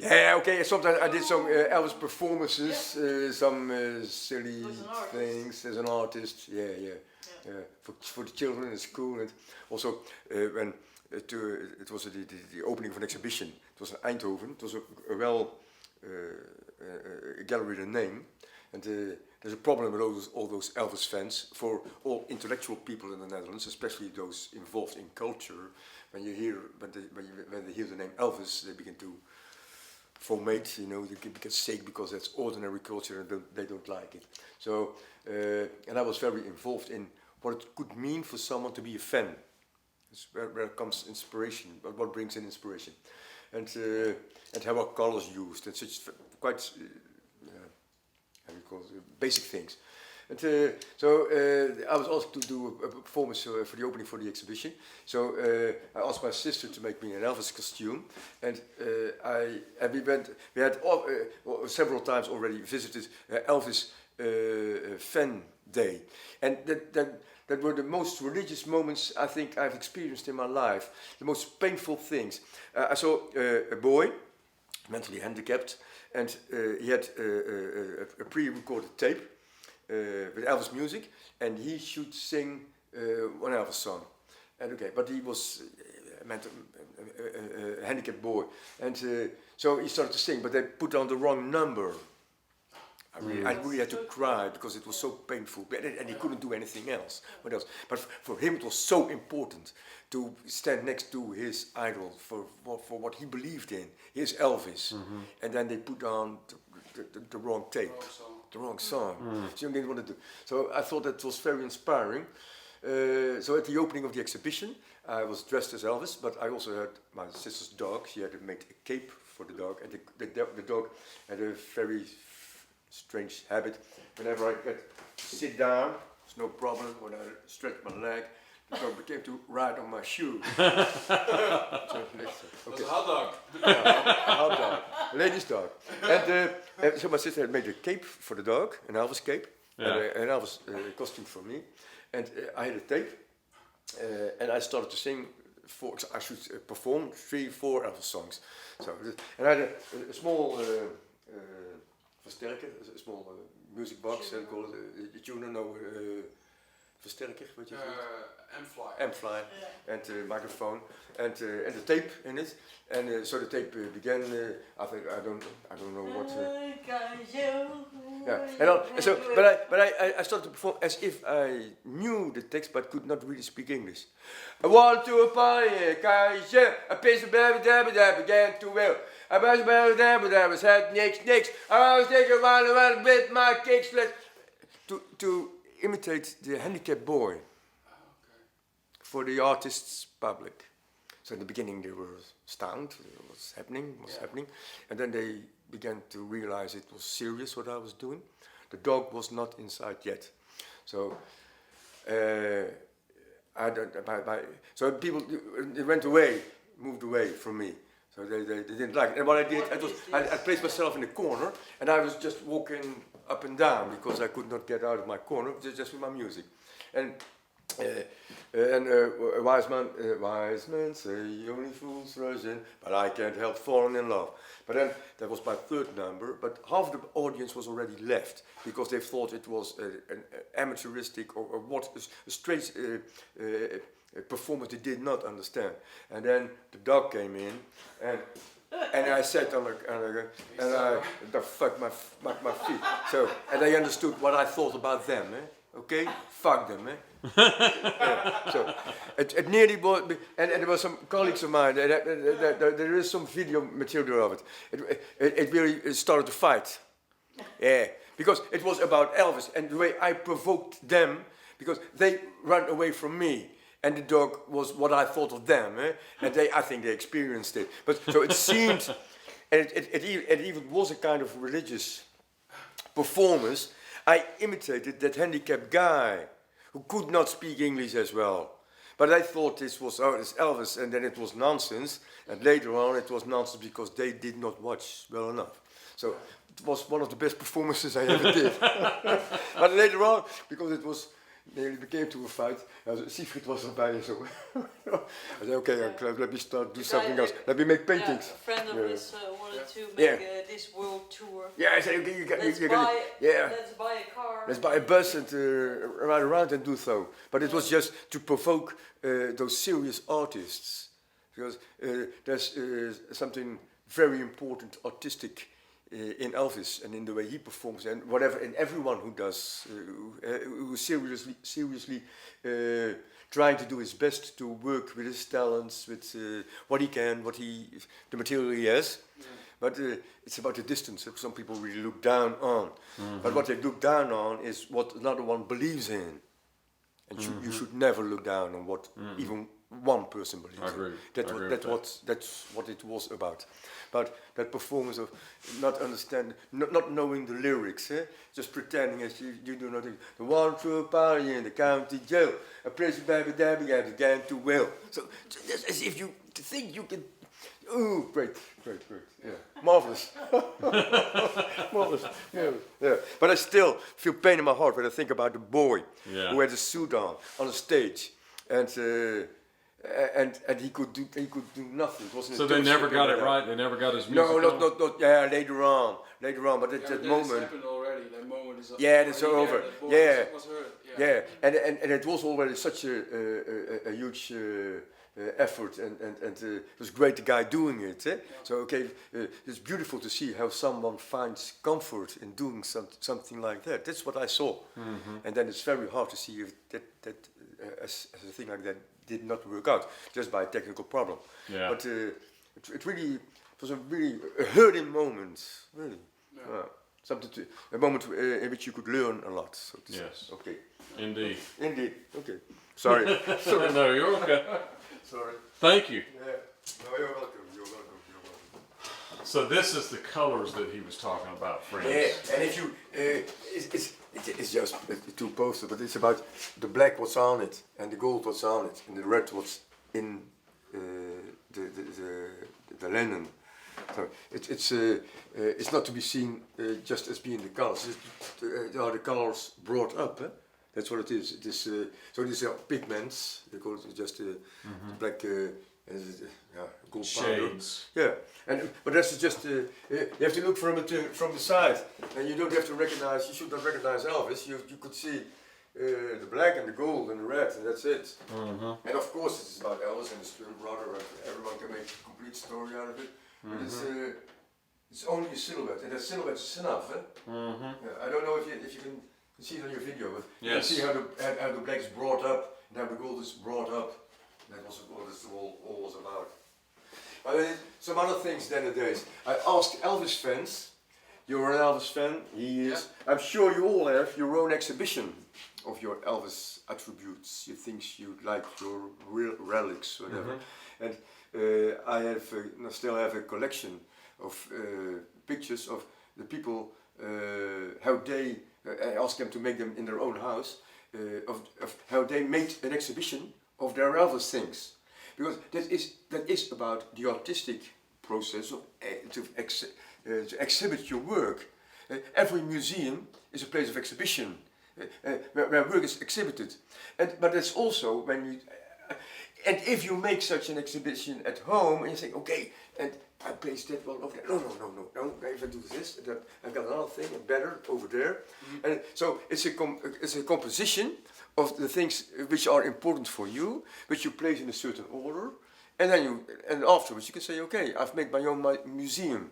Yeah, okay. Sometimes I did some Elvis performances, some silly things as an artist. Yeah. For the children in school, and also when it was the opening of an exhibition. It was in Eindhoven. It was a gallery with a name, and there's a problem with all those Elvis fans. For all intellectual people in the Netherlands, especially those involved in culture, when they hear the name Elvis, they begin to formate, they get sick because that's ordinary culture and they don't like it. So, and I was very involved in what it could mean for someone to be a fan. It's where comes inspiration, but what brings in inspiration, and how are colors used, and such quite how do you call it, basic things. And so I was asked to do a performance for the opening for the exhibition. So I asked my sister to make me an Elvis costume, and we had several times already visited Elvis fan day, and that were the most religious moments I think I've experienced in my life. The most painful things. I saw a boy, mentally handicapped, and he had a pre-recorded tape with Elvis music, and he should sing one Elvis song. And but he was a handicapped boy, and so he started to sing, but they put on the wrong number. I really had to cry because it was so painful, and he couldn't do anything else. What else? But for him, it was so important to stand next to his idol for what he believed in, his Elvis. Mm-hmm. And then they put on the wrong tape, the wrong song. So he didn't want to do. So I thought that was very inspiring. So at the opening of the exhibition, I was dressed as Elvis, but I also had my sister's dog. She had made a cape for the dog, and the dog had a very strange habit. Whenever I sit down, it's no problem. When I stretch my leg, the dog became to ride on my shoe. That's a hot dog. A hot dog, a lady's dog. And so my sister had made a cape for the dog, an Elvis cape, and an Elvis costume for me. And I had a tape, and I started to sing. I should perform 3-4 Elvis songs. So, and I had a small versterker, a small music box, and called the tuner, versterker, what you Amfly, and microphone, and the tape in it, and so the tape began. I think I don't know what. But I started to perform as if I knew the text but could not really speak English. I want to a party, a piece of baby began to will. I was had niks. I was taking around with my kicks to imitate the handicapped boy for the artist's public. So in the beginning they were stunned, what's happening, and then they began to realize it was serious what I was doing. The dog was not inside yet, so so people they moved away from me. So they didn't like it. And what I did, I placed myself in the corner, and I was just walking up and down because I could not get out of my corner just with my music. And a wise man say only fools rush in, but I can't help falling in love. But then that was my third number, but half the audience was already left because they thought it was an amateuristic or what a strange performance they did not understand. And then the dog came in, and I sat on and I fucked my feet. So, and they understood what I thought about them. Okay, fuck them. So it nearly was, and there were some colleagues of mine. There is some video material of it. It really started to fight. Yeah, because it was about Elvis and the way I provoked them because they ran away from me. And the dog was what I thought of them, and I think they experienced it. But so it seemed, and it even was a kind of religious performance. I imitated that handicapped guy who could not speak English as well. But I thought this was it's Elvis, and then it was nonsense. And later on, it was nonsense because they did not watch well enough. So it was one of the best performances I ever did. But later on, because it was. nearly became to a fight. Siegfried was erbij zo. I said, okay, let me start do something else. Let me make paintings. Yeah, a friend of his wanted to make this world tour. Yeah, I said, okay, Let's buy a car. Let's buy a bus and ride around and do so. But it was just to provoke those serious artists, because there's something very important artistic in Elvis and in the way he performs and whatever, and everyone who does, who is seriously trying to do his best to work with his talents, with what he can, the material he has. But it's about the distance. Some people really look down on. But what they look down on is what another one believes in. And you should never look down on what even one person believes in. That's what it was about. But that performance of not knowing the lyrics, just pretending as you do nothing. The one true party in the county jail, a prison baby dabby and again to will. So just as if you think you can. Ooh, great. Yeah, marvelous. Marvelous. Yeah. But I still feel pain in my heart when I think about the boy who had a suit on the stage, and he could do nothing. It wasn't. So they never got it right. They never got his music. No, not. Yeah, later on. But at that moment. It's happened already. That moment is. Yeah, it's over. Yeah. Was heard. Yeah, and it was already such a huge. Effort and it was great the guy doing it. So it's beautiful to see how someone finds comfort in doing something like that. That's what I saw, and then it's very hard to see if that as a thing like that did not work out just by a technical problem. Yeah. But it was a really hurting moment, really. Yeah. A moment in which you could learn a lot. So to say. Okay. Indeed. Okay. Sorry. No, you're okay. Sorry. Thank you. Yeah. No, you're welcome. So this is the colors that he was talking about, friends. Yeah, and if you, it's just two posters, but it's about the black what's on it, and the gold what's on it, and the red what's in the linen. So it's not to be seen just as being the colors. They are the colors brought up. That's what it is. It is so these are pigments. They call it just black gold shades. Powder. Yeah, but that's just you have to look from it from the side, and you don't have to recognize. You should not recognize Elvis. You could see the black and the gold and the red, and that's it. And of course, it's about Elvis and his twin brother, and everyone can make a complete story out of it. But it's only a silhouette, and that silhouette is enough. Yeah, I don't know if you can. See it on your video, but you can see how the black is brought up and how the gold is brought up. That was what it's all was about. But some other things nowadays. I asked Elvis fans, you're an Elvis fan, he is. Yeah. I'm sure you all have your own exhibition of your Elvis attributes, your things you like, your real relics, whatever. And I still have a collection of pictures of the people, how they. I asked them to make them in their own house, of how they made an exhibition of their Elvis things, because that is about the artistic process of to exhibit your work. Every museum is a place of exhibition, where work is exhibited, but it's also when you. And if you make such an exhibition at home and you think, okay, and I place that one over there. No. If I do this, I've got another thing better over there. And so it's a composition of the things which are important for you, which you place in a certain order, and then afterwards you can say, okay, I've made my own museum.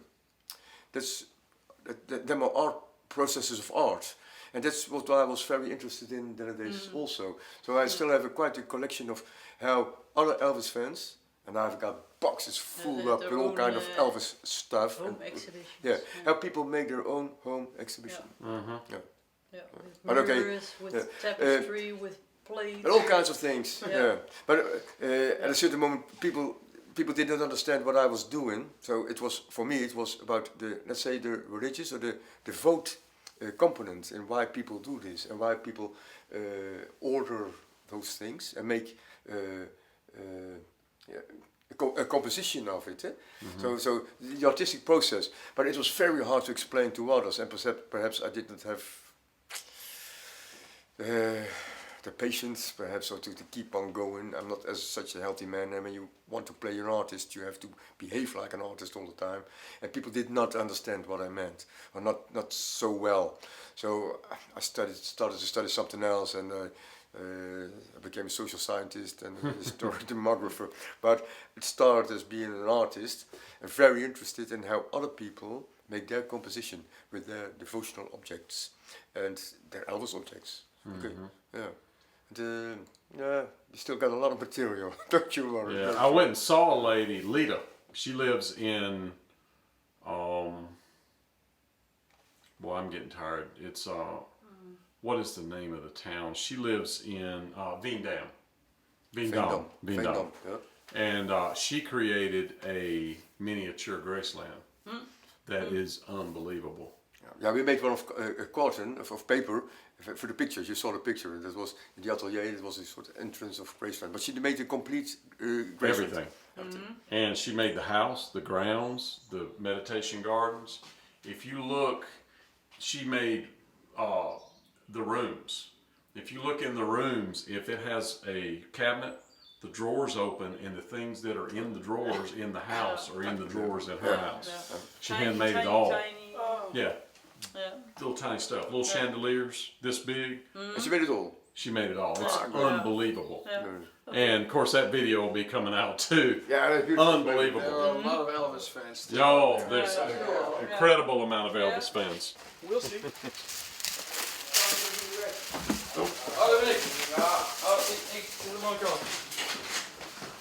Them are art processes of art. And that's what I was very interested in nowadays also. So I still have quite a collection of how other Elvis fans, and I've got boxes full up with all kind of Elvis stuff. Home exhibitions. Yeah, how people make their own home exhibition. With mirrors, with tapestry, with plates. And all kinds of things. Yeah. But at a certain moment, people did not understand what I was doing. So it was, for me, it was about the religious or the devout component and why people do this and why people order those things and make a composition of it. So the artistic process, but it was very hard to explain to others, and perhaps I did not have the patience, perhaps, or to keep on going. I'm not as such a healthy man, and when you want to play an artist, you have to behave like an artist all the time. And people did not understand what I meant, or not so well. So I started to study something else, and I became a social scientist and a historic demographer. But it started as being an artist, and very interested in how other people make their composition with their devotional objects and their Elvis objects. Okay, yeah. And, yeah, you still got a lot of material, don't you, Laurie? Yeah, I went and saw a lady, Lita. She lives in, well, I'm getting tired. It's, what is the name of the town? She lives in Veendam. Veendam. Yeah. And she created a miniature Graceland that is unbelievable. Yeah, we made one of a carton of paper for the pictures. You saw the picture, and that was in the atelier. It was a sort of entrance of Graceland. But she made a complete Graceland. Everything. And she made the house, the grounds, the meditation gardens. If you look, she made the rooms. If you look in the rooms, if it has a cabinet, the drawers open, and the things that are in the drawers in the house are in the drawers in her house. Yeah. She handmade it all. Yeah. Little tiny stuff, little chandeliers this big. And she made it all. She made it all. It's unbelievable. And of course that video will be coming out too. Yeah, unbelievable. There are a lot of Elvis fans still. Oh, there's an incredible amount of Elvis fans. We'll see.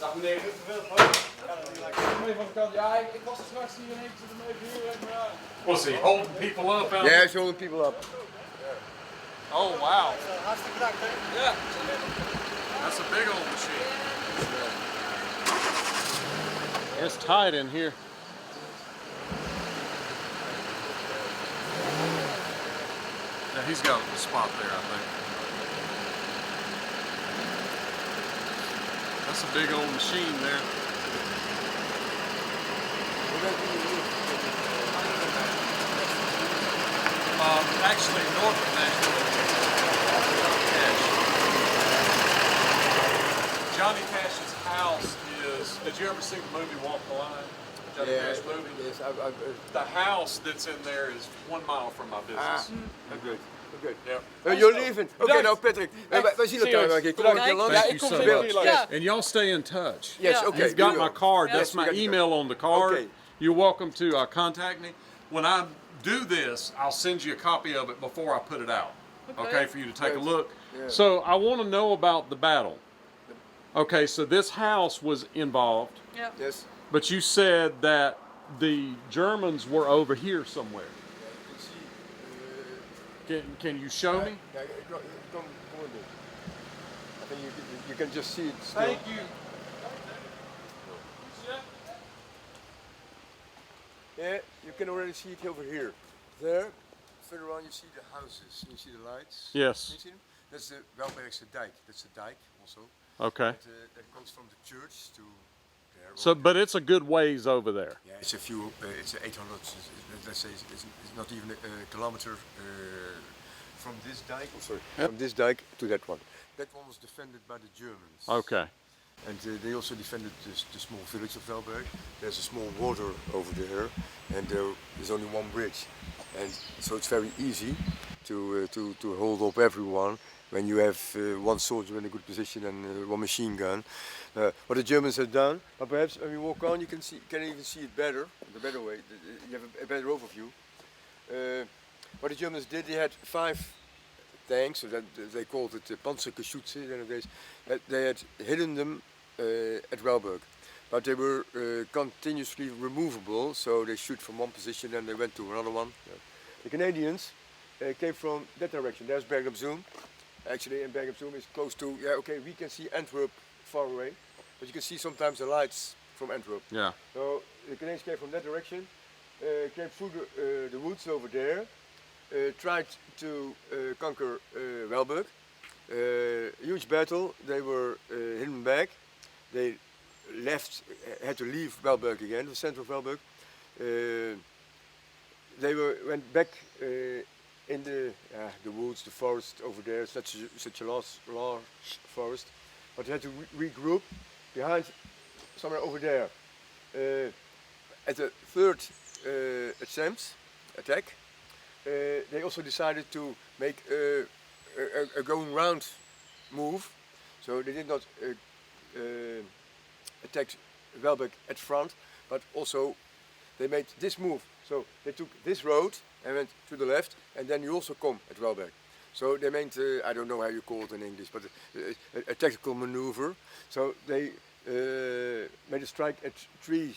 Dag meneer, ja, ik was er straks hier en eventjes ermee vuur. Was he holding people up? Out yeah, he's holding people up. Oh wow. Hartstikke bedankt, hè? Ja. That's a big old machine. It's tight in here. Yeah, he's got a spot there, I think. That's a big old machine there. Actually, north of Nashville, Johnny Cash's house is. Did you ever see the movie Walk the Line? Johnny Cash movie. Yes, The house that's in there is 1 mile from my business. good. Good. Yep. You're leaving. Okay, now Patrick. Wij zien elkaar nog een keer. Kom een keer langs. Thank you so much. And y'all stay in touch. Yes, okay. You've got my card. That's my we got your email on the card. Okay. You're welcome to contact me. When I do this, I'll send you a copy of it before I put it out. Okay, for you to take a look. Yeah. So I want to know about the battle. Okay, so this house was involved. Yeah. Yes. But you said that the Germans were over here somewhere. Can you show me? Come on, dude. I think you can just see it still. Thank you. Yeah, you can already see it over here. There, further on, you see the houses. You see the lights. Yes. You see them? That's the Welbergse dijk. That's a dike also. Okay. That goes from the church to there. So, but it's a good ways over there. Yeah, it's a few. It's 800. Let's say it's not even a kilometer from this dike. Oh, sorry. Yep. From this dike to that one. That one was defended by the Germans. Okay. And they also defended the small village of Welberg. There's a small water over there, and there's only one bridge, and so it's very easy to hold up everyone when you have one soldier in a good position and one machine gun. What the Germans have done, but perhaps when we walk on, you can even see it better, the better way. You have a better overview. What the Germans did, they had 5 tanks, so that they called it Panzergeschütze in the days. They had hidden them at Welberg, but they were continuously removable, so they shoot from one position and they went to another one. Yeah. The Canadians came from that direction. There's Bergen op Zoom. Actually, in Bergen op Zoom is close to, yeah, okay, we can see Antwerp far away, but you can see sometimes the lights from Antwerp. Yeah. So the Canadians came from that direction, came through the woods over there, tried to conquer Welberg. Huge battle. They were hidden back. They had to leave Welberg again, the center of Welberg. They went back in the woods, the forest over there, such a large forest. But they had to regroup behind somewhere over there. At the third attack, they also decided to make a going round move. So they did not attack Welberg at front, but also they made this move. So they took this road and went to the left, and then you also come at Welberg. So they made, I don't know how you call it in English, but a tactical maneuver. So they made a strike at 3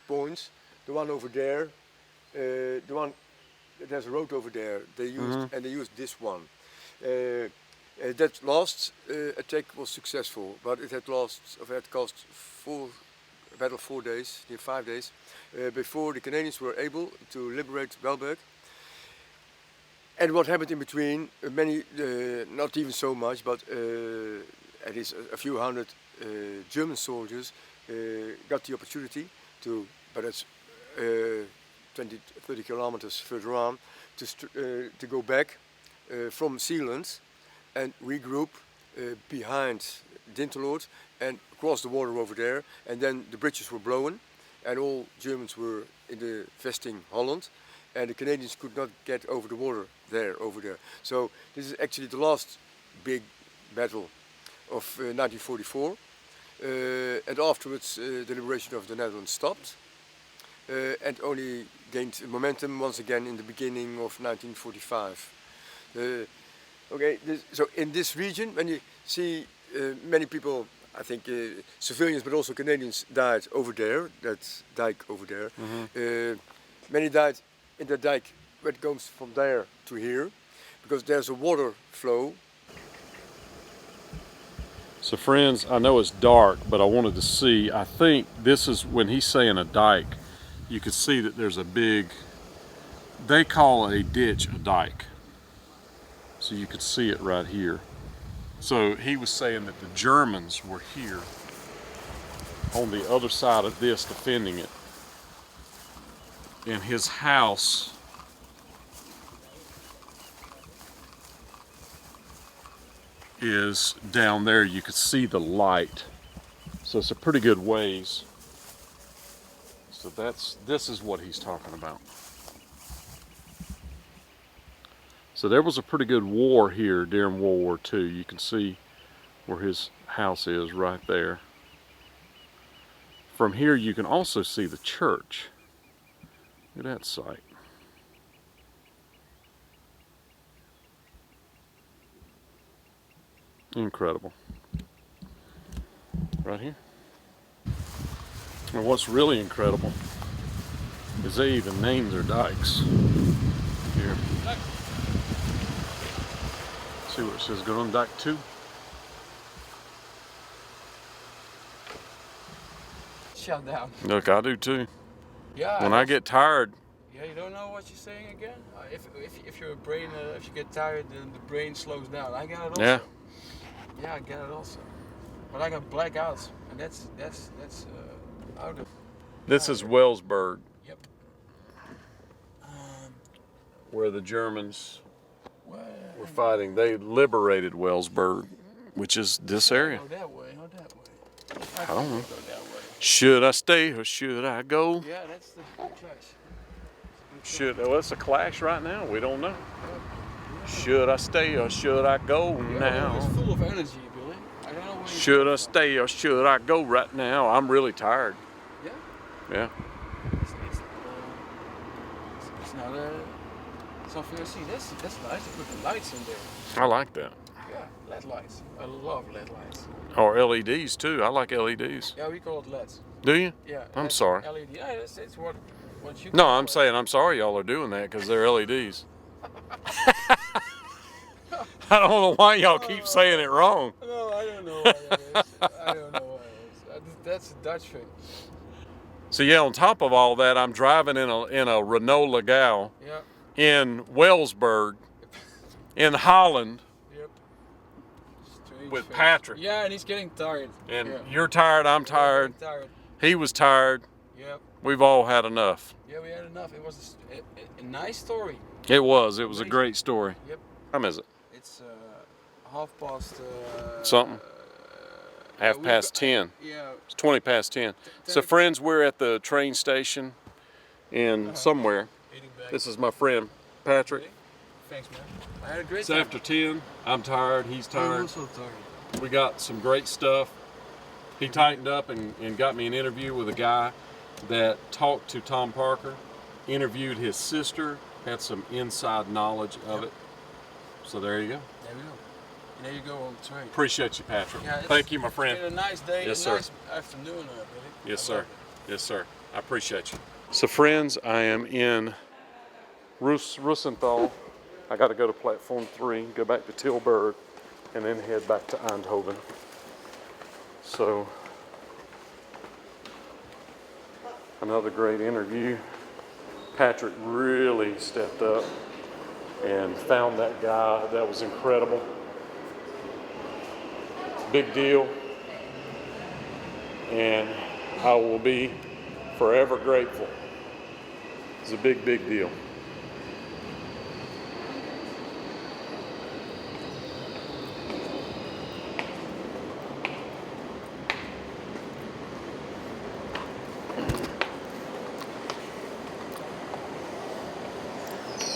points. The one over there, the one, there's a road over there. They used and they used this one. That last attack was successful, but it had cost 4 days, near 5 days, before the Canadians were able to liberate Welberg. And what happened in between, many, not even so much, but at least a few hundred German soldiers got the opportunity to, but it's 20-30 kilometers further on, to go back from Zealand and regroup behind Dinteloord and cross the water over there. And then the bridges were blown and all Germans were in the vesting Holland, and the Canadians could not get over the water over there. So this is actually the last big battle of 1944. And afterwards the liberation of the Netherlands stopped and only gained momentum once again in the beginning of 1945. So in this region, when you see many people, I think civilians but also Canadians died over there, that dike over there. Many died in the dike that goes from there to here, because there's a water flow. So friends, I know it's dark, but I wanted to see, I think this is, when he's saying a dike, you can see that there's a big, they call a ditch a dike. So you could see it right here. So he was saying that the Germans were here on the other side of this defending it. And his house is down there. You could see the light. So it's a pretty good ways. So this is what he's talking about. So there was a pretty good war here during World War II. You can see where his house is right there. From here you can also see the church. Look at that site. Incredible. Right here. And what's really incredible is they even named their dikes. Here. See what it says, go on dike 2. Shut down. Look, I do too. Yeah. When I get tired. Yeah, you don't know what you're saying again? If your brain, if you get tired, then the brain slows down. I get it also. Yeah. Yeah, I get it also. But I got blackouts, and that's out of. This is Welberg. Yep. Where the Germans were fighting. They liberated Welberg, which is this area. Go that way, go that way. I don't know. Go that way. Should I stay or should I go? Yeah, that's the clash. Well, it's a clash right now. We don't know. Should I stay or should I go now? It's full of energy, Billy. I don't know where Should I stay or should I go right now? I'm really tired. Yeah? Yeah. It's not something I see. That's nice. They put the lights in there. I like that. Yeah, LED lights. I love LED lights. Or LEDs too. I like LEDs. Yeah, we call it LEDs. Do you? Yeah. I'm sorry. LED. Yeah, it's what you. No, I'm saying I'm sorry y'all are doing that because they're LEDs. I don't know why y'all keep saying it wrong. No, I don't know why that is. I don't know why that is. That's a Dutch thing. So yeah, on top of all that, I'm driving in a Renault Legale Yeah. in Welberg, in Holland, Yep. Strange with thing. Patrick. Yeah, and he's getting tired. And yeah. you're tired, I'm tired. Tired. He was tired. Yep. We've all had enough. Yeah, we had enough. It was a nice story. It was a great story. Yep. What time is it? It's 10:30. Something? Half we've past got- 10. Yeah. It's 20 past 10. So friends, we're at the train station in somewhere. Eating back. This is my friend, Patrick. Thanks, man. I had a great It's time. after 10. I'm tired, he's I'm tired. also tired. We got some great stuff. He tightened up and got me an interview with a guy that talked to Tom Parker, interviewed his sister, had some inside knowledge of it. So there you go. There we go. And there you go on the train. Appreciate you, Patrick. Yeah, Thank you, my It's friend. been a nice day, Yes, a sir. nice afternoon, really. Yes, I sir. love it. Yes, sir. I appreciate you. So, friends, I am in Rosenthal. I got to go to platform 3, go back to Tilburg, and then head back to Eindhoven. So, another great interview. Patrick really stepped up and found that guy. That was incredible. Big deal. And I will be forever grateful. It's a big, big deal.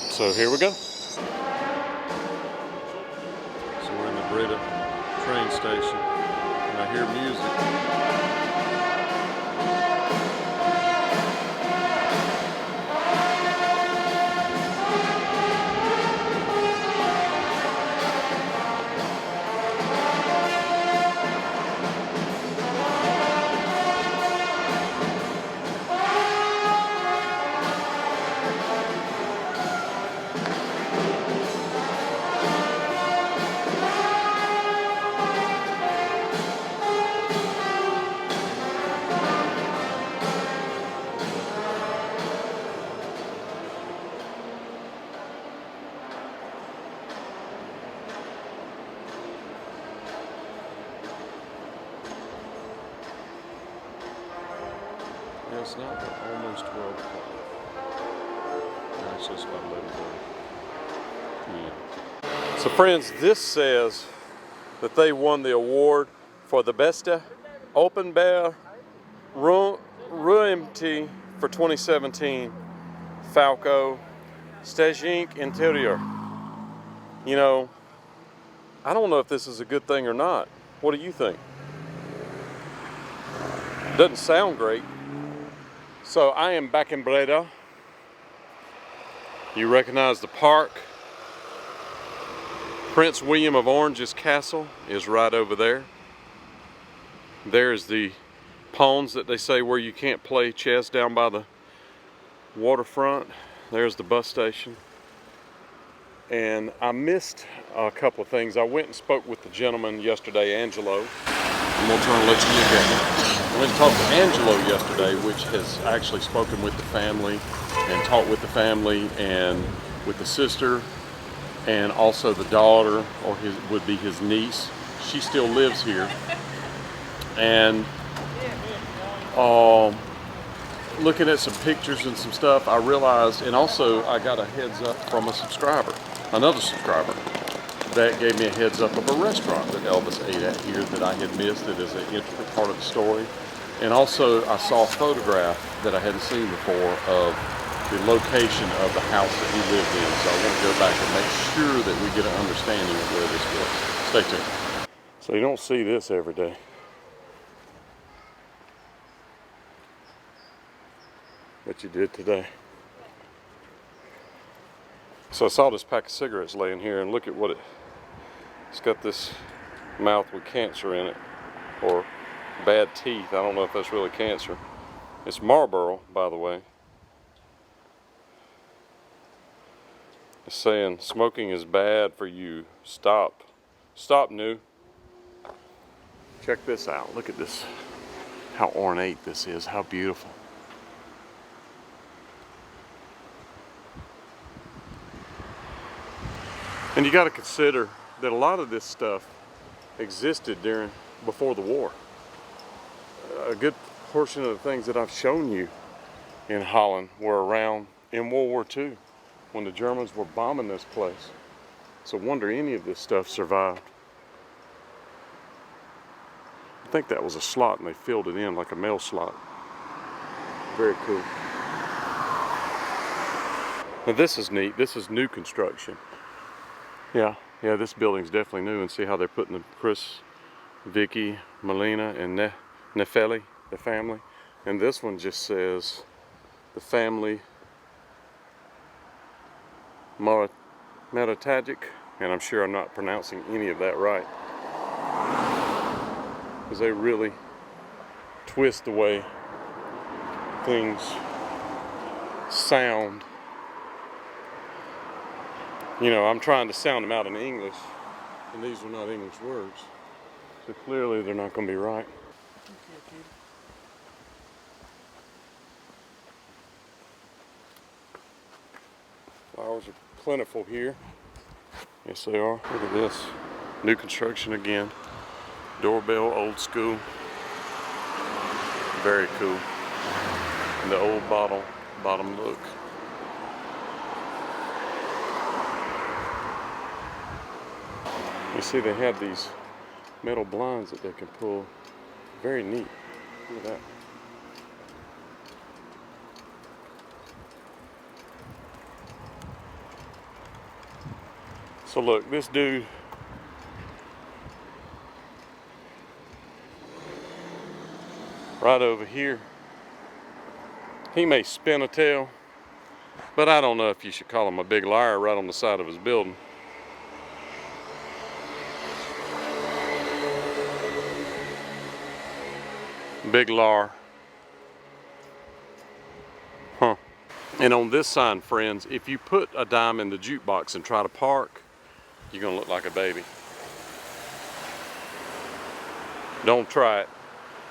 So here we go. So we're in the Breda train station and I hear music. Yeah, it's not, but almost 12 o'clock. No, it's just about 11:30. Yeah. So friends, this says that they won the award for the beste openbaar ruimte for 2017 Falco Staging Interieur. You know, I don't know if this is a good thing or not. What do you think? Doesn't sound great. So I am back in Breda. You recognize the park. Prince William of Orange's castle is right over there. There's the ponds that they say where you can't play chess down by the waterfront. There's the bus station. And I missed a couple of things. I went and spoke with the gentleman yesterday, Angelo. I'm gonna turn and let you look at me. I went and talked to Angelo yesterday, which has actually spoken with the family and talked with the family and with the sister and also the daughter, or would be his niece. She still lives here. And looking at some pictures and some stuff, I realized, and also I got a heads up from a subscriber, another subscriber, that gave me a heads up of a restaurant that Elvis ate at here that I had missed. It is an intricate part of the story. And also I saw a photograph that I hadn't seen before of the location of the house that he lived in. So I want to go back and make sure that we get an understanding of where this was. Stay tuned. So you don't see this every day. But you did today. So I saw this pack of cigarettes laying here, and look at what it's got, this mouth with cancer in it, or bad teeth. I don't know if that's really cancer. It's Marlboro, by the way. It's saying smoking is bad for you. Stop. Stop, new. Check this out. Look at this. How ornate this is. How beautiful. And you got to consider that a lot of this stuff existed before the war. A good portion of the things that I've shown you in Holland were around in World War II when the Germans were bombing this place. It's a wonder any of this stuff survived. I think that was a slot and they filled it in like a mail slot. Very cool. Now this is neat. This is new construction. Yeah, this building's definitely new, and see how they're putting the Chris, Vicky, Melina, and Nefeli, the family. And this one just says the family Maratagic, and I'm sure I'm not pronouncing any of that right, because they really twist the way things sound. You know, I'm trying to sound them out in English, and these are not English words, so clearly they're not going to be right. Flowers are plentiful here. Yes, they are. Look at this. New construction again. Doorbell, old school. Very cool. And the old bottom look. You see they have these metal blinds that they can pull. Very neat. Look at that. So look, this dude right over here, he may spin a tale, but I don't know if you should call him a big liar right on the side of his building. Big liar. Huh. And on this sign, friends, if you put a dime in the jukebox and try to park, you're gonna look like a baby. Don't try it.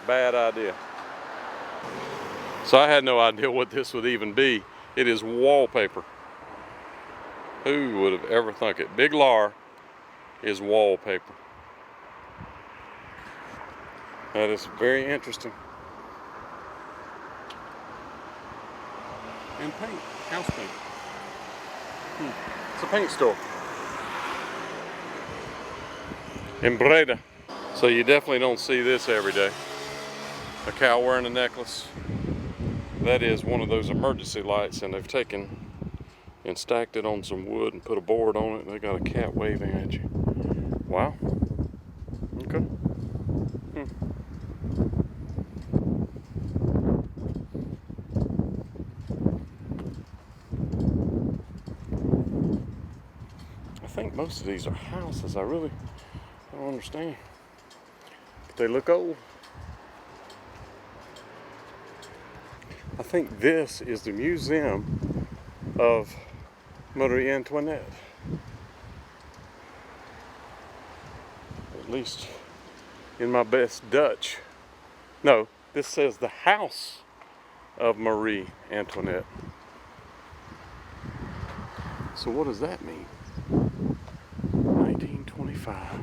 Bad idea. So I had no idea what this would even be. It is wallpaper. Who would have ever thunk it? Big Lar is wallpaper. That is very interesting. And paint, house paint. It's a paint store. In Breda. So you definitely don't see this every day. A cow wearing a necklace. That is one of those emergency lights, and they've taken and stacked it on some wood and put a board on it, and they got a cat waving at you. Wow. Okay. I think most of these are houses. I really don't understand. But they look old. I think this is the museum of Marie Antoinette. At least in my best Dutch. No, this says the house of Marie Antoinette. So what does that mean? 1925.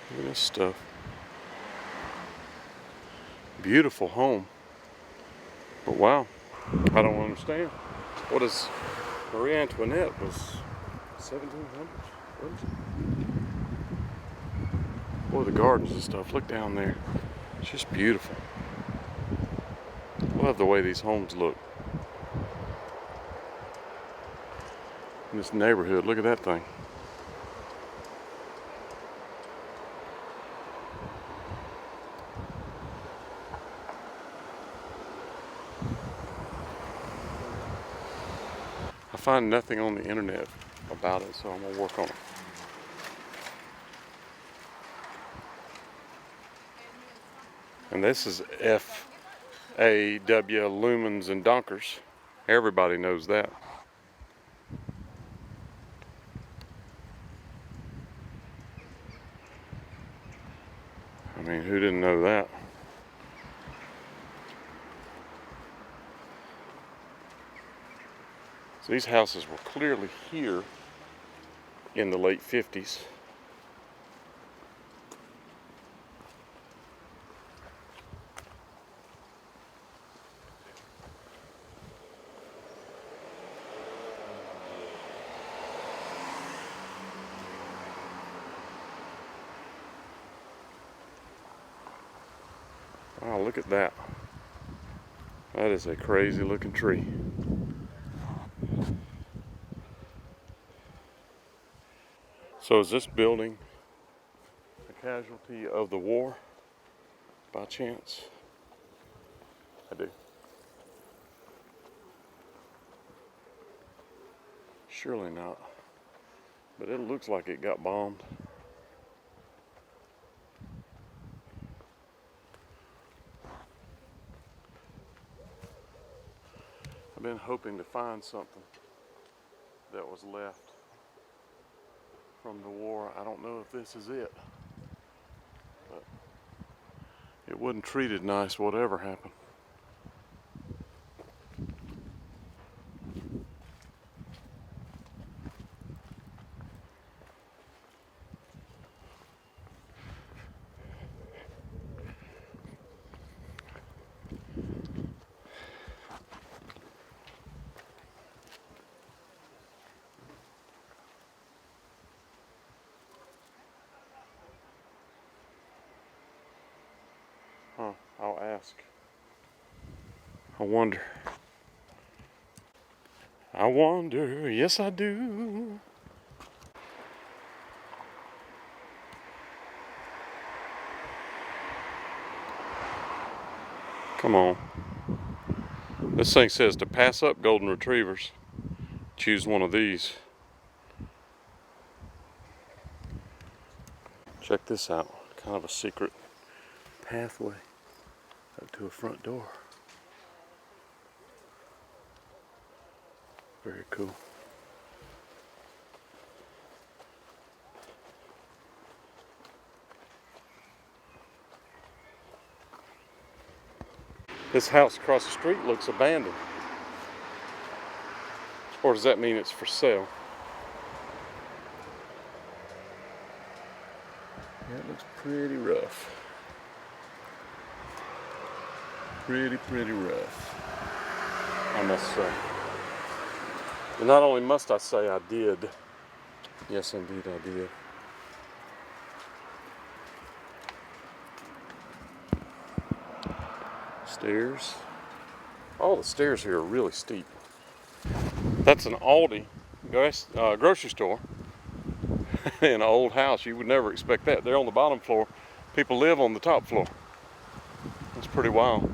Look at this stuff. Beautiful home. But wow, I don't understand. What is Marie Antoinette was 1700s? What is it? Boy, the gardens and stuff. Look down there. It's just beautiful. Love the way these homes look. In this neighborhood, look at that thing. I find nothing on the internet about it, so I'm gonna work on it. And this is F-A-W, lumens and donkers. Everybody knows that. I mean, who didn't know that? So these houses were clearly here in the late 50s. Wow, look at that. That is a crazy looking tree. So is this building a casualty of the war by chance? I do. Surely not. But it looks like it got bombed. I've been hoping to find something that was left from the war. I don't know if this is it, but it wasn't treated nice, whatever happened. Huh, I'll ask. I wonder. I wonder, yes I do. Come on. This thing says to pass up golden retrievers, choose one of these. Check this out, kind of a secret pathway up to a front door. Very cool. This house across the street looks abandoned. Or does that mean it's for sale? Yeah, it looks pretty rough. Pretty rough, I must say. And not only must I say, I did. Yes, indeed I did. Stairs. All the stairs here are really steep. That's an Aldi grocery store in an old house. You would never expect that. They're on the bottom floor. People live on the top floor. That's pretty wild.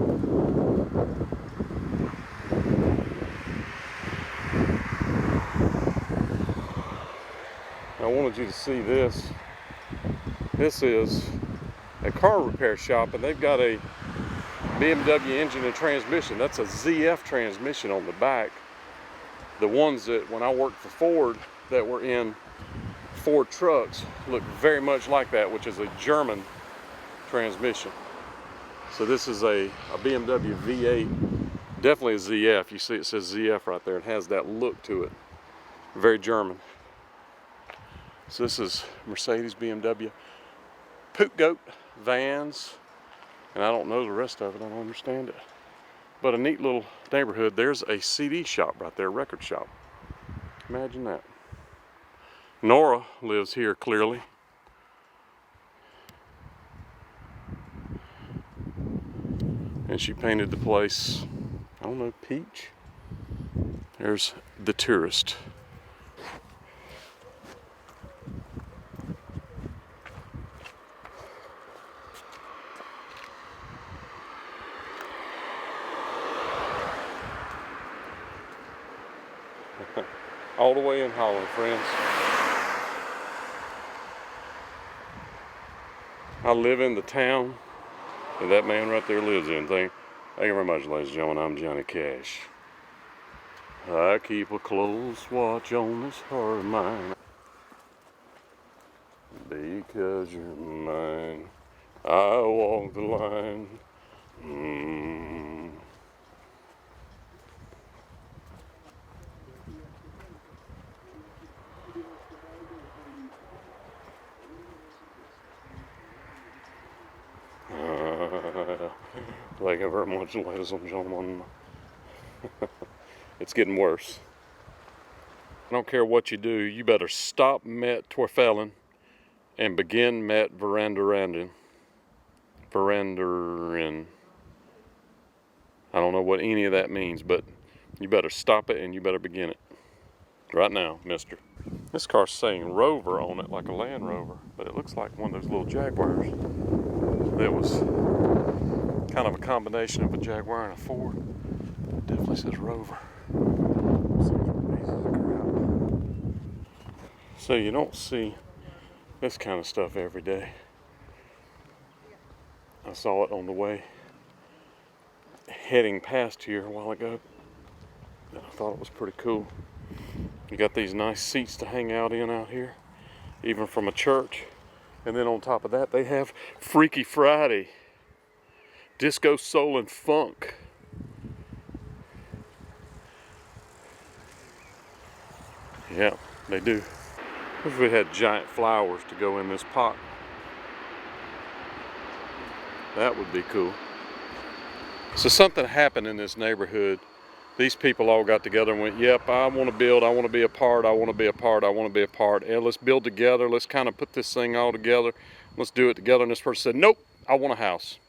I wanted you to see this. This is a car repair shop, and they've got a BMW engine and transmission. That's a ZF transmission on the back. The ones that, when I worked for Ford, that were in Ford trucks look very much like that, which is a German transmission. So this is a BMW V8, definitely a ZF. You see it says ZF right there. It has that look to it. Very German. So this is Mercedes, BMW, Poot Goat, vans, and I don't know the rest of it. I don't understand it. But a neat little neighborhood. There's a CD shop right there, record shop. Imagine that. Nora lives here clearly. And she painted the place, I don't know, peach. There's the tourist. All the way in Holland, friends. I live in the town that that man right there lives in. Thank you very much, ladies and gentlemen. I'm Johnny Cash. I keep a close watch on this heart of mine. Because you're mine, I walk the line. Thank you very much, ladies and gentlemen. It's getting worse. I don't care what you do, you better stop met Twerfellen and begin met Verandarin. Verandarin. I don't know what any of that means, but you better stop it and you better begin it. Right now, mister. This car's saying Rover on it, like a Land Rover, but it looks like one of those little Jaguars. That was kind of a combination of a Jaguar and a Ford. It definitely says Rover. So you don't see this kind of stuff every day. I saw it on the way heading past here a while ago, and I thought it was pretty cool. You got these nice seats to hang out in out here, even from a church. And then on top of that, they have Freaky Friday, disco, soul, and funk. Yeah, they do. If we had giant flowers to go in this pot, that would be cool. So something happened in this neighborhood. These people all got together and went, yep, I want to build, I want to be a part, I want to be a part, I want to be a part. And let's build together, let's kind of put this thing all together. Let's do it together. And this person said, nope, I want a house.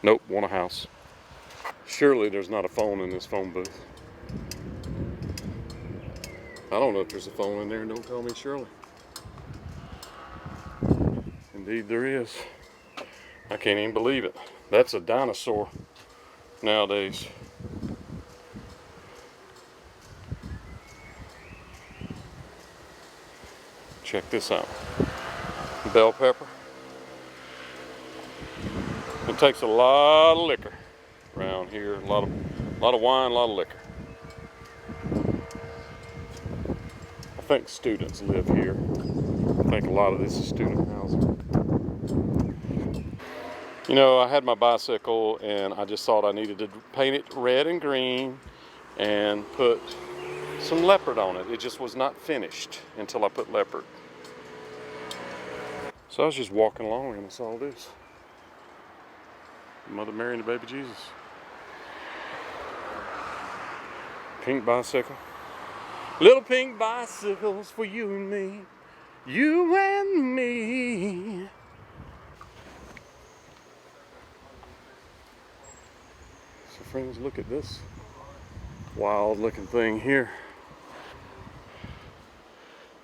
Nope, want a house. Surely there's not a phone in this phone booth. I don't know if there's a phone in there, don't call me Shirley. Indeed there is. I can't even believe it. That's a dinosaur nowadays. Check this out. Bell pepper. It takes a lot of liquor around here. A lot of wine, a lot of liquor. I think students live here. I think a lot of this is student housing. You know, I had my bicycle and I just thought I needed to paint it red and green and put some leopard on it. It just was not finished until I put leopard. So I was just walking along and I saw this. Mother Mary and the baby Jesus. Pink bicycle. Little pink bicycles for you and me. You and me. So friends, look at this wild looking thing here.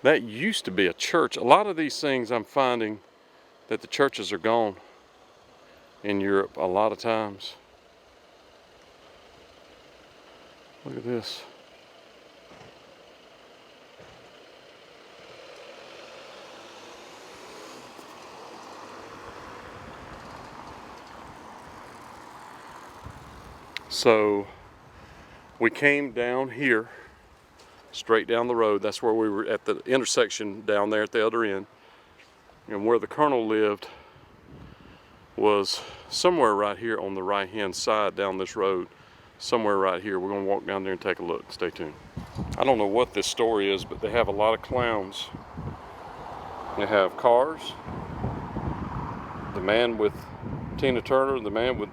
That used to be a church. A lot of these things I'm finding that the churches are gone in Europe a lot of times. Look at this. So we came down here, straight down the road. That's where we were at the intersection down there at the other end. And where the Colonel lived was somewhere right here on the right hand side down this road. Somewhere right here. We're going to walk down there and take a look. Stay tuned. I don't know what this story is, but they have a lot of clowns. They have cars. The man with Tina Turner, the man with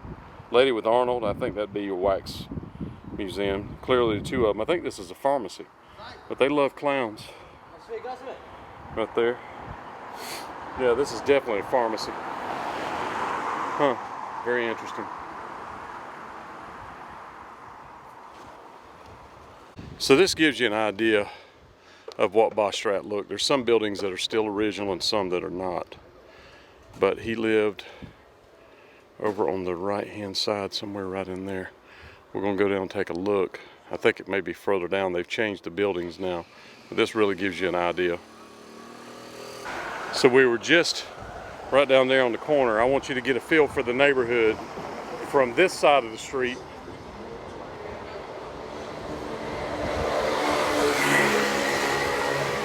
lady with Arnold. I think that'd be your wax museum. Clearly the two of them. I think this is a pharmacy. But they love clowns. Right there. Yeah, this is definitely a pharmacy. Huh. Very interesting. So this gives you an idea of what Bostrat looked. There's some buildings that are still original and some that are not. But he lived over on the right hand side, somewhere right in there. We're going to go down and take a look. I think it may be further down. They've changed the buildings now. But this really gives you an idea. So we were just right down there on the corner. I want you to get a feel for the neighborhood from this side of the street.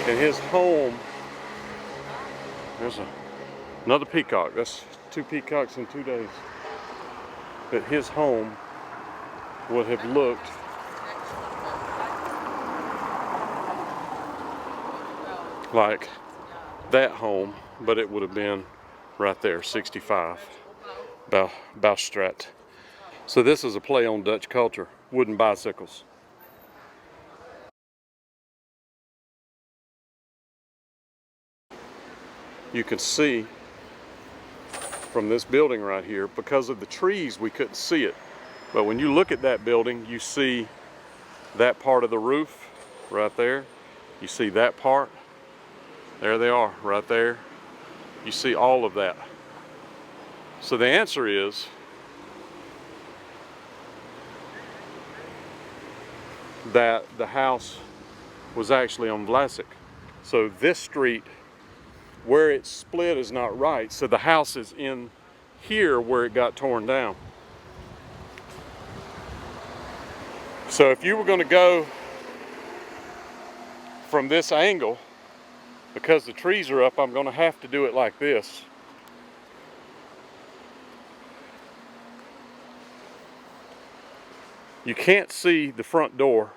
And his home, there's another peacock. That's 2 peacocks in 2 days. But his home would have looked like that home, but it would have been right there, 65, Bouwstraat. So this is a play on Dutch culture, wooden bicycles. You can see from this building right here, because of the trees we couldn't see it, but when you look at that building, you see that part of the roof right there. You see that part. There they are right there. You see all of that. So the answer is that the house was actually on Vlasic. So this street where it's split is not right. So the house is in here where it got torn down. So if you were going to go from this angle, because the trees are up, I'm going to have to do it like this. You can't see the front door.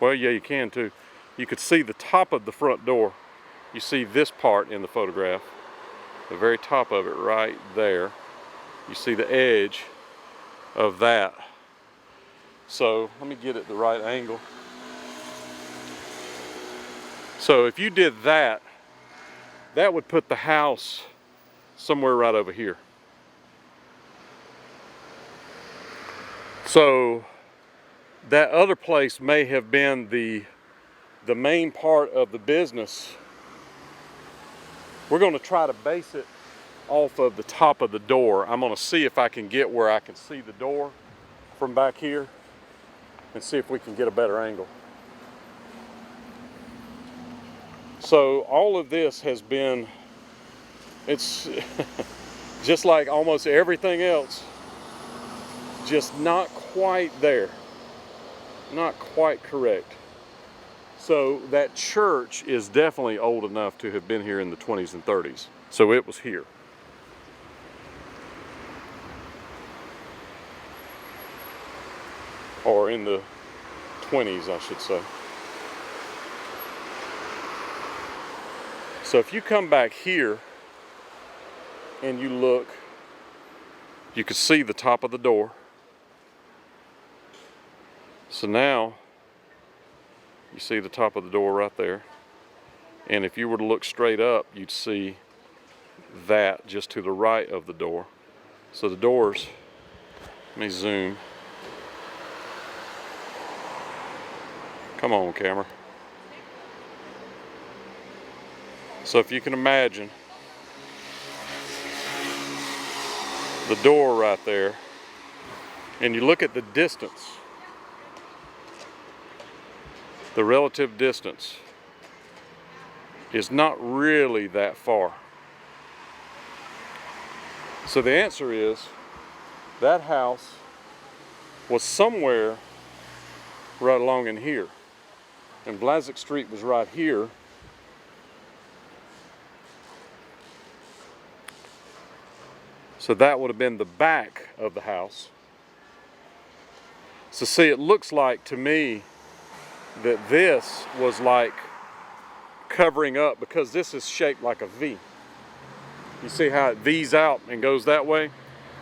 Well, yeah, you can too. You could see the top of the front door. You see this part in the photograph, the very top of it right there. You see the edge of that. So let me get it the right angle. So if you did that, that would put the house somewhere right over here. So that other place may have been the main part of the business. We're going to try to base it off of the top of the door. I'm going to see if I can get where I can see the door from back here and see if we can get a better angle. So all of this has been, it's just like almost everything else, just not quite there, not quite correct. So that church is definitely old enough to have been here in the 20s and 30s. So it was here. Or in the 20s, I should say. So if you come back here and you look, you can see the top of the door. So now you see the top of the door right there. And if you were to look straight up, you'd see that just to the right of the door. So the doors, let me zoom. Come on, camera. So if you can imagine the door right there, and you look at the distance, the relative distance is not really that far. So the answer is that house was somewhere right along in here. And Vlasic Street was right here. So that would have been the back of the house. So see, it looks like to me that this was like covering up, because this is shaped like a V. You see how it V's out and goes that way?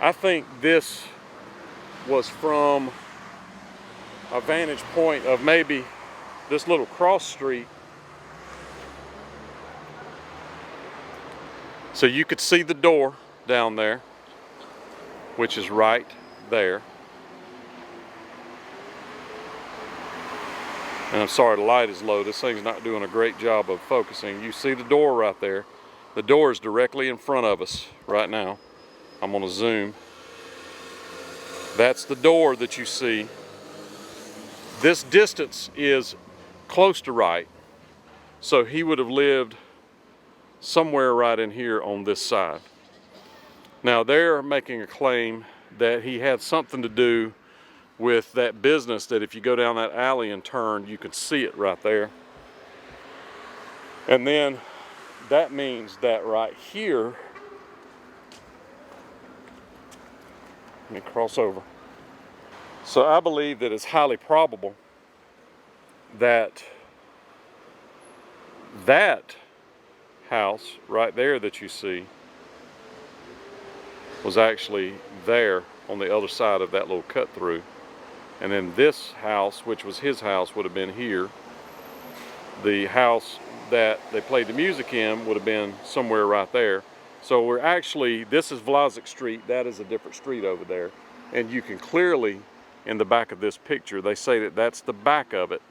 I think this was from a vantage point of maybe this little cross street. So you could see the door down there, which is right there. And I'm sorry the light is low. This thing's not doing a great job of focusing. You see the door right there. The door is directly in front of us right now. I'm going to zoom. That's the door that you see. This distance is close to right. So he would have lived somewhere right in here on this side. Now they're making a claim that he had something to do with that business, that if you go down that alley and turn, you can see it right there. And then that means that right here, let me cross over. So I believe that it's highly probable that that house right there that you see was actually there on the other side of that little cut through. And then this house, which was his house, would have been here. The house that they played the music in would have been somewhere right there. So we're actually, this is Wouwse Street, that is a different street over there. And you can clearly, in the back of this picture, they say that that's the back of it.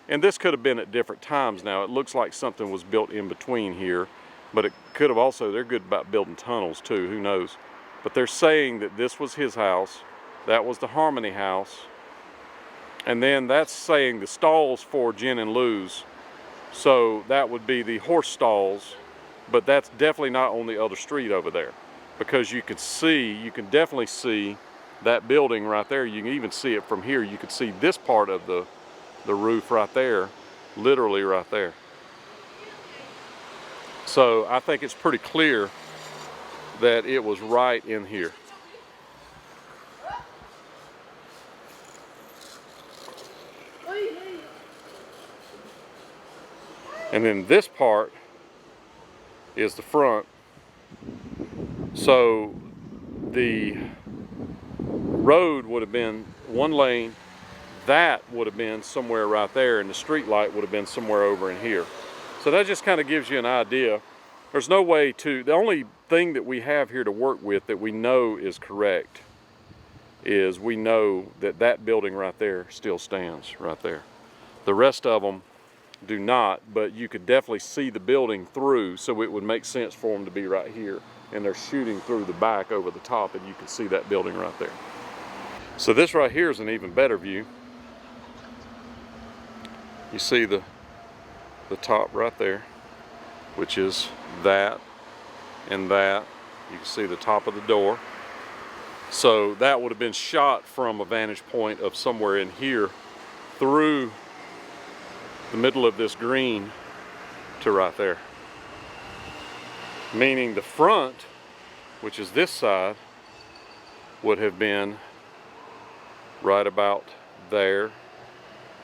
And this could have been at different times now. It looks like something was built in between here, but it could have also, they're good about building tunnels too, who knows. But they're saying that this was his house, that was the Harmony house, and then that's saying the stalls for Jen and Lou's. So that would be the horse stalls, but that's definitely not on the other street over there, because you could see, you can definitely see that building right there. You can even see it from here. You could see this part of the roof right there, literally right there. So I think it's pretty clear that it was right in here. And then this part is the front. So the road would have been one lane, that would have been somewhere right there, and the street light would have been somewhere over in here. So that just kind of gives you an idea. There's no way to, the only thing that we have here to work with that we know is correct is we know that that building right there still stands right there. The rest of them do not, but you could definitely see the building through, so it would make sense for them to be right here. And they're shooting through the back over the top, and you can see that building right there. So this right here is an even better view. You see the top right there, which is that and that. You can see the top of the door. So that would have been shot from a vantage point of somewhere in here through the middle of this green to right there. Meaning the front, which is this side, would have been right about there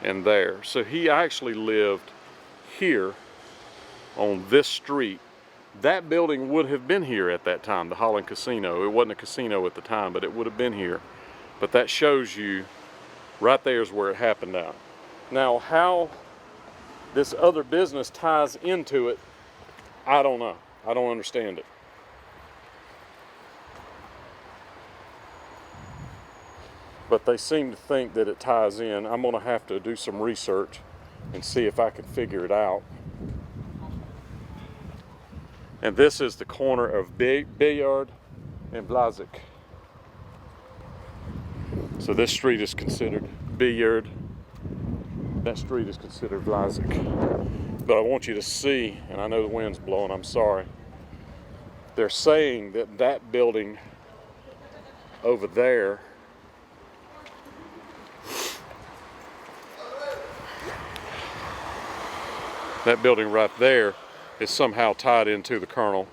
and there. So he actually lived here on this street. That building would have been here at that time, the Holland Casino. It wasn't a casino at the time, but it would have been here. But that shows you right there is where it happened now. Now how this other business ties into it, I don't know. I don't understand it. But they seem to think that it ties in. I'm gonna have to do some research and see if I can figure it out. And this is the corner of Bayard and Wouwse. So this street is considered Bayard. That street is considered Wouwse. But I want you to see, and I know the wind's blowing, I'm sorry. They're saying that that building over there that building right there is somehow tied into the Colonel.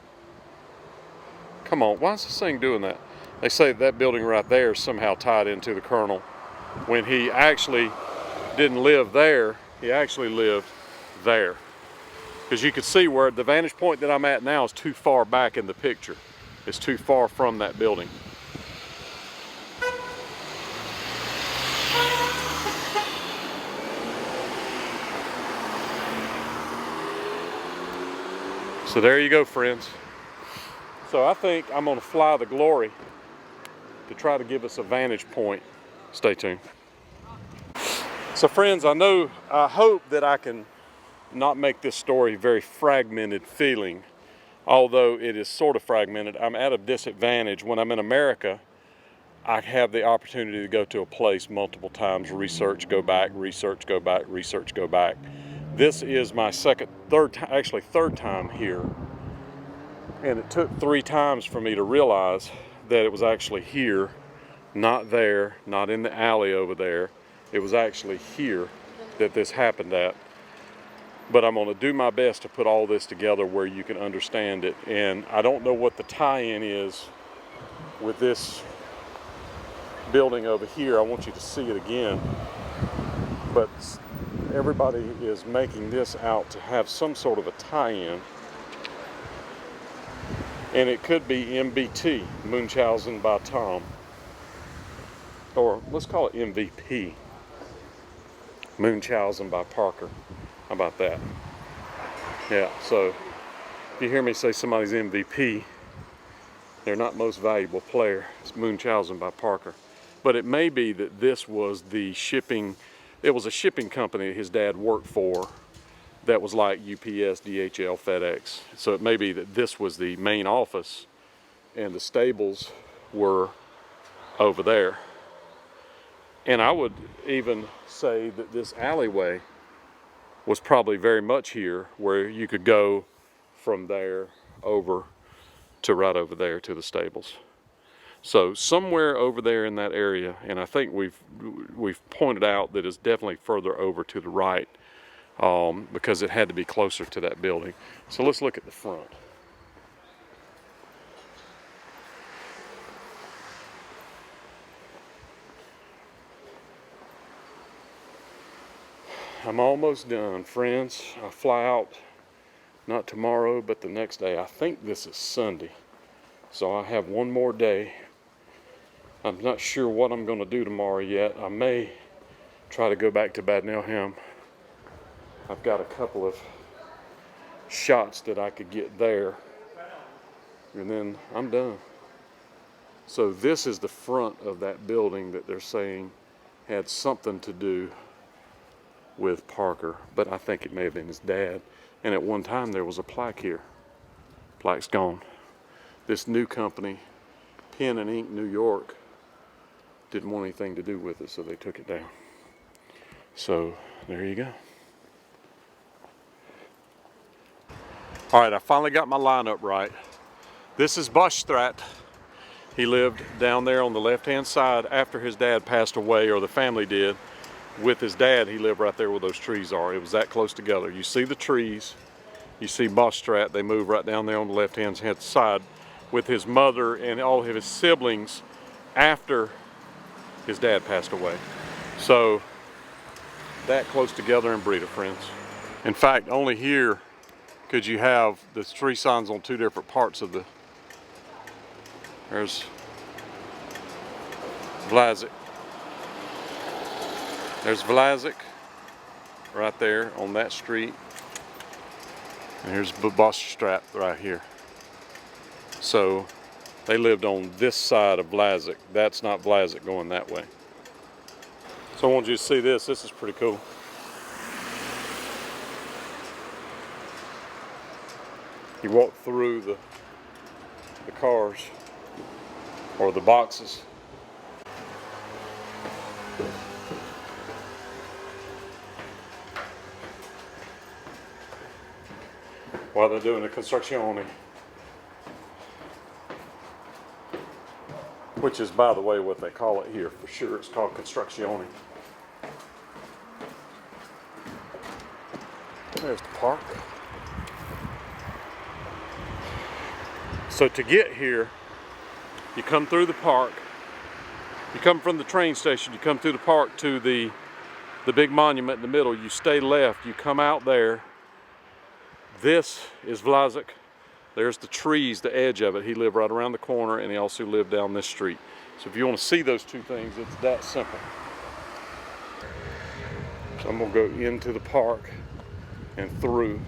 Come on, why is this thing doing that? They say that building right there is somehow tied into the Colonel when he actually didn't live there, he actually lived there. Because you can see where the vantage point that I'm at now is too far back in the picture. It's too far from that building. So there you go, friends. So I think I'm gonna fly the Glory to try to give us a vantage point. Stay tuned. So friends, I hope that I can not make this story very fragmented feeling, although it is sort of fragmented. I'm at a disadvantage. When I'm in America, I have the opportunity to go to a place multiple times, research, go back, research, go back, research, go back. This is my third time here. And it took 3 times for me to realize that it was actually here, not there, not in the alley over there. It was actually here that this happened at. But I'm gonna do my best to put all this together where you can understand it. And I don't know what the tie-in is with this building over here. I want you to see it again. But everybody is making this out to have some sort of a tie-in. And it could be MBT, Munchausen by Tom. Or let's call it MVP, Munchausen by Parker. How about that? Yeah, so if you hear me say somebody's MVP, they're not most valuable player. It's Munchausen by Parker. But it may be that this was the shipping, it was a shipping company his dad worked for that was like UPS, DHL, FedEx. So it may be that this was the main office and the stables were over there. And I would even say that this alleyway was probably very much here, where you could go from there over to right over there to the stables. So somewhere over there in that area, and I think we've pointed out that it's definitely further over to the right, because it had to be closer to that building. So let's look at the front. I'm almost done, friends. I fly out not tomorrow, but the next day. I think this is Sunday, so I have one more day. I'm not sure what I'm going to do tomorrow yet. I may try to go back to Bad Nelham. I've got a couple of shots that I could get there, and then I'm done. So this is the front of that building that they're saying had something to do with Parker, but I think it may have been his dad. And at one time there was a plaque here. Plaque's gone. This new company, Pen and Ink New York, didn't want anything to do with it, so they took it down. So there you go. All right, I finally got my lineup right. This is Bostrat. He lived down there on the left-hand side after his dad passed away, or the family did. With his dad, he lived right there where those trees are. It was that close together. You see the trees, you see Bostrat, they move right down there on the left-hand side with his mother and all of his siblings after his dad passed away. So that close together in Breda, friends. In fact, only here could you have the tree signs on two different parts of the, there's Vlasic. There's Vlasic right there on that street. And here's Bostrat right here. So they lived on this side of Vlasic. That's not Vlasic going that way. So I want you to see this. This is pretty cool. You walk through the cars or the boxes. While they're doing the construction, which is, by the way, what they call it here for sure. It's called construction. There's the park. So to get here, you come through the park. You come from the train station. You come through the park to the big monument in the middle. You stay left. You come out there. This is Vlasic. There's the trees, the edge of it. He lived right around the corner, and he also lived down this street. So if you want to see those two things, it's that simple. So I'm going to go into the park and through.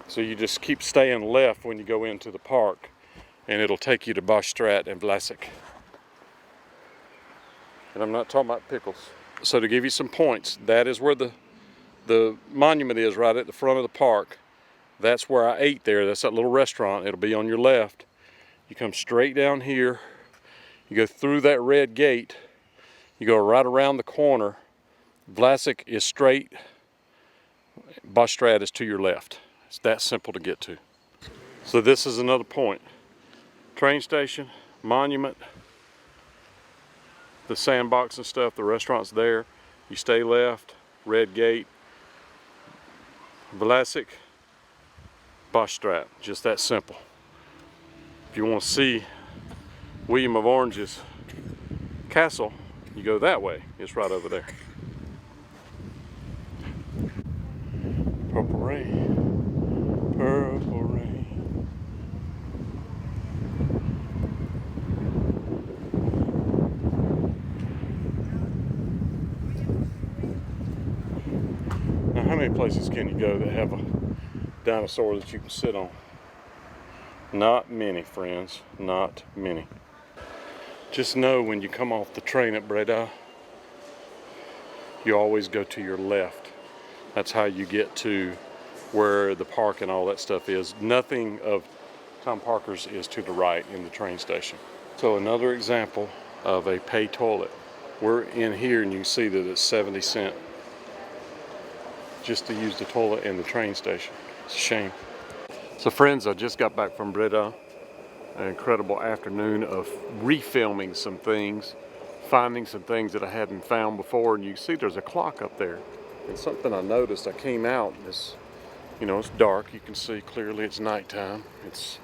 So you just keep staying left when you go into the park, and it'll take you to Bostrat and Vlasic. And I'm not talking about pickles. So to give you some points, that is where the monument is, right at the front of the park. That's where I ate there. That's that little restaurant. It'll be on your left. You come straight down here. You go through that red gate. You go right around the corner. Vlasic is straight. Bostrat is to your left. It's that simple to get to. So this is another point. Train station, monument, the sandbox and stuff, the restaurant's there. You stay left, red gate, Vlasic, Bostrat, just that simple. If you want to see William of Orange's castle, you go that way. It's right over there. Purple rain, purple rain. Now, how many places can you go that have a dinosaur that you can sit on? Not many, friends, not many. Just know when you come off the train at Breda, you always go to your left. That's how you get to where the park and all that stuff is. Nothing of Tom Parker's is to the right in the train station. So another example of a pay toilet. We're in here and you can see that it's 70 cents just to use the toilet in the train station. It's a shame. So friends, I just got back from Breda. An incredible afternoon of refilming some things, finding some things that I hadn't found before, and you see there's a clock up there. And something I noticed, I came out, it's, you know, it's dark, you can see clearly it's nighttime. It's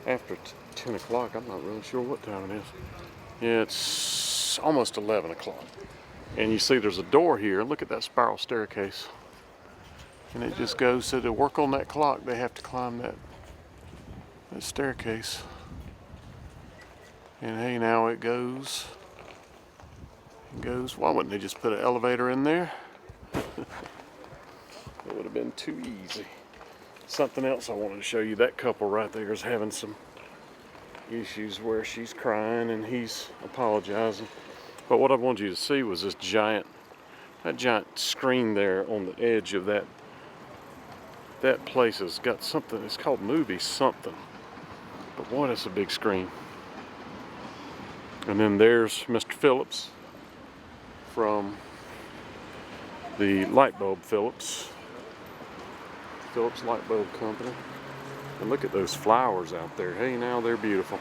after 10 o'clock, I'm not really sure what time it is. Yeah, it's almost 11 o'clock. And you see there's a door here, look at that spiral staircase. And it just goes, so to work on that clock, they have to climb that staircase. And hey, now it goes. Why wouldn't they just put an elevator in there? It would have been too easy. Something else I wanted to show you, that couple right there is having some issues where she's crying and he's apologizing. But what I wanted you to see was this giant screen there on the edge of that place has got something, it's called movie something. But boy, that's a big screen. And then there's Mr. Phillips from the light bulb Phillips Light Bulb Company. And look at those flowers out there. Hey, now they're beautiful.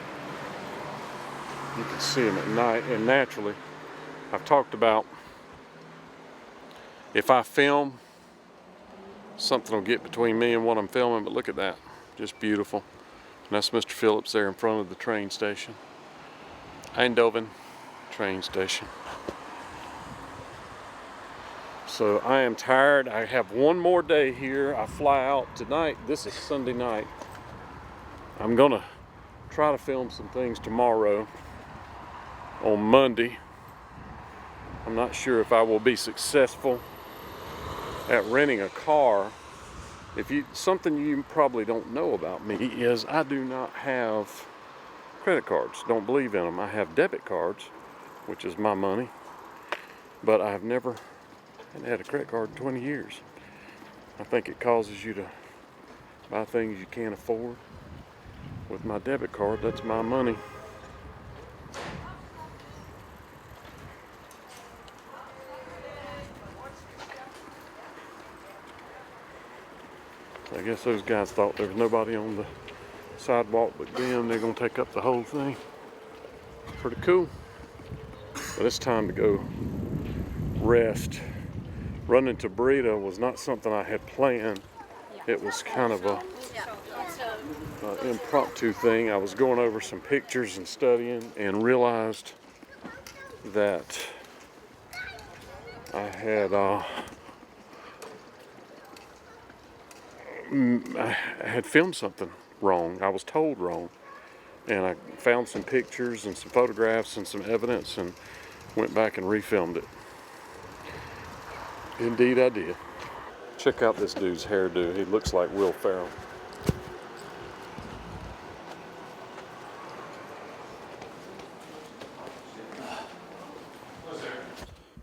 You can see them at night. And naturally, I've talked about if I film, something will get between me and what I'm filming. But look at that, just beautiful. And that's Mr. Phillips there in front of the train station. Eindhoven train station. So I am tired. I have one more day here. I fly out tonight. This is Sunday night. I'm gonna try to film some things tomorrow on Monday. I'm not sure if I will be successful at renting a car. Something you probably don't know about me is I do not have credit cards. Don't believe in them. I have debit cards, which is my money, but I've never had a credit card in 20 years. I think it causes you to buy things you can't afford. With my debit card, that's my money. I guess those guys thought there was nobody on the sidewalk but them. They're gonna take up the whole thing. Pretty cool. But it's time to go rest. Running to Breda was not something I had planned. It was kind of a impromptu thing. I was going over some pictures and studying and realized that I had filmed something wrong. I was told wrong. And I found some pictures and some photographs and some evidence and went back and refilmed it. Indeed I did. Check out this dude's hairdo. He looks like Will Ferrell.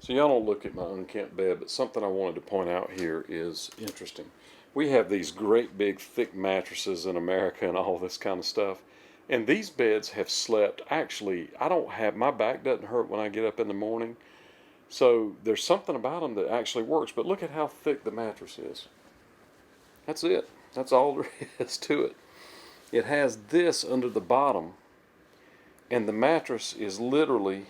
So y'all don't look at my unkempt bed, but something I wanted to point out here is interesting. We have these great big thick mattresses in America and all this kind of stuff. And these beds have slept, actually, my back doesn't hurt when I get up in the morning. So there's something about them that actually works. But look at how thick the mattress is. That's it. That's all there is to it. It has this under the bottom. And the mattress is literally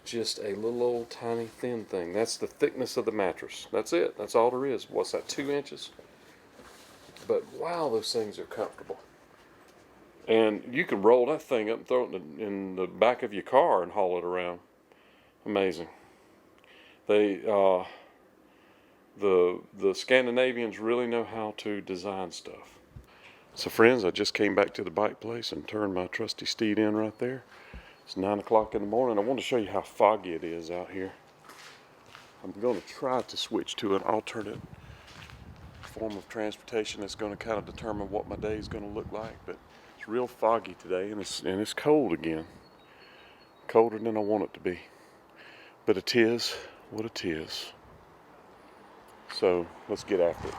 just a little old tiny thin thing. That's the thickness of the mattress. That's it. That's all there is. What's that, 2 inches? But wow, those things are comfortable. And you could roll that thing up and throw it in the back of your car and haul it around. Amazing. They, the Scandinavians really know how to design stuff. So friends, I just came back to the bike place and turned my trusty steed in right there. It's 9 o'clock in the morning. I want to show you how foggy it is out here. I'm going to try to switch to an alternate form of transportation that's going to kind of determine what my day is going to look like. But it's real foggy today, and it's cold again. Colder than I want it to be. But it is what it is. So let's get after it.